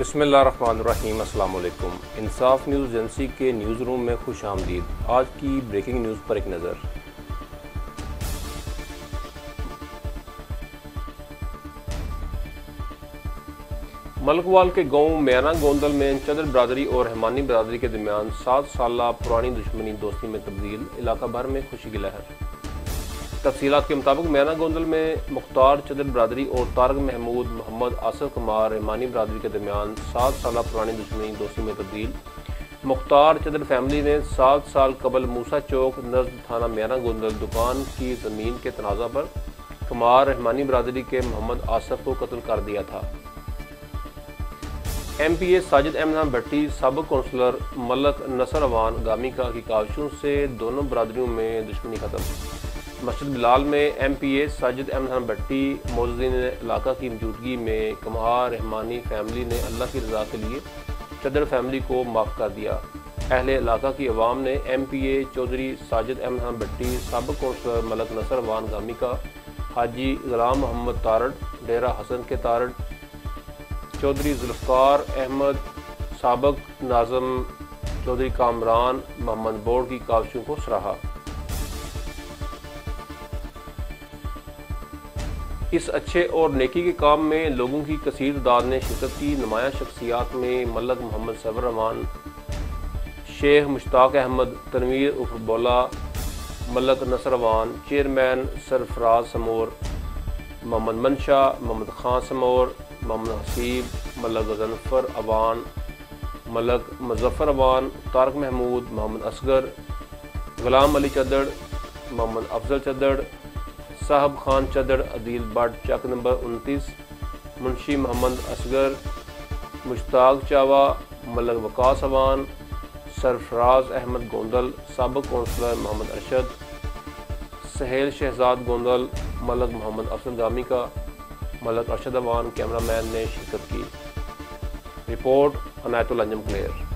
बिस्मिल्लाहिर्रहमानिर्रहीम। अस्सलाम वालेकुम। इंसाफ न्यूज़ एजेंसी के न्यूज़ रूम में खुश आमदीद। आज की ब्रेकिंग न्यूज़ पर एक नज़र। मलकवाल के गांव म्याना गोंदल में चदर बरादरी और रहमानी बरादरी के दरमियान 7 साल पुरानी दुश्मनी दोस्ती में तब्दील, इलाका भर में खुशी की लहर। तफसीलात के मुताबिक म्याना गोंदल में मुख्तार चदर बरादरी और तारक महमूद मोहम्मद आसिफ कुमार रहमानी बरादरी के दरमियान 7 साल पुरानी दुश्मनी दोस्ती में तब्दील। मुख्तार चदर फैमिली ने 7 साल कबल मूसा चौक नज़द थाना म्याना गोंदल दुकान की ज़मीन के तनाज़ा पर कुमार रहमानी बरादरी के मोहम्मद आसिफ को कत्ल कर दिया था। MPA साजिद अहमद भट्टी साबिक़ कौंसलर मलक नसर अवान गामिका की काविशों से दोनों बरादरियों में दुश्मनी खत्म। मस्जिद बिलाल में MPA साजिद अहमद भट्टी मौजूदीन इलाका की मौजूदगी में कुमार रहमानी फैमिली ने अल्लाह की रज़ा के लिए चदर फैमिली को माफ़ कर दिया। अहले इलाका की अवाम ने MPA चौधरी साजिद अहमद भट्टी साबिक़ कौंसलर मलक नसर अवान गामिका हाजी गुलाम मोहम्मद तारड़ डेरा हसन के तारड़ चौधरी जुल्फ़कार अहमद साबिक़ नाज़म चौधरी कामरान मोहम्मद बोर्ड की काविशों को सराहा। इस अच्छे और नेकी के काम में लोगों की कसीर तादाद ने शिरकत की। नुमाया शख्सियात में मलक मोहम्मद सबर रहमान, शेख मुश्ताक अहमद तनवीर उर्फ बोला, मलक नसर अवान, चेयरमैन सरफराज समोर, मोहम्मद मनशा, मोहम्मद खान समोर, मोहम्मद हसीब, मलक गजनफर अवान, मलक मुजफ्फर अवान, तारक महमूद, मोहम्मद असगर, गुलाम अली चदड़, मोहम्मद अफजल चदड़, साहब खान चदड़, अदील बट चक नंबर 29, मुंशी मोहम्मद असगर, मुश्ताक चावा, मलक वकास अवान, सरफराज अहमद गोंदल, साबिक़ कौंसलर मोहम्मद अरशद, सहेल शहजाद गोंदल, मलक मोहम्मद अफजल गामिका, मलक अरशद अवान कैमरामैन ने शिरकत की। Report Inayatul Anjum clear.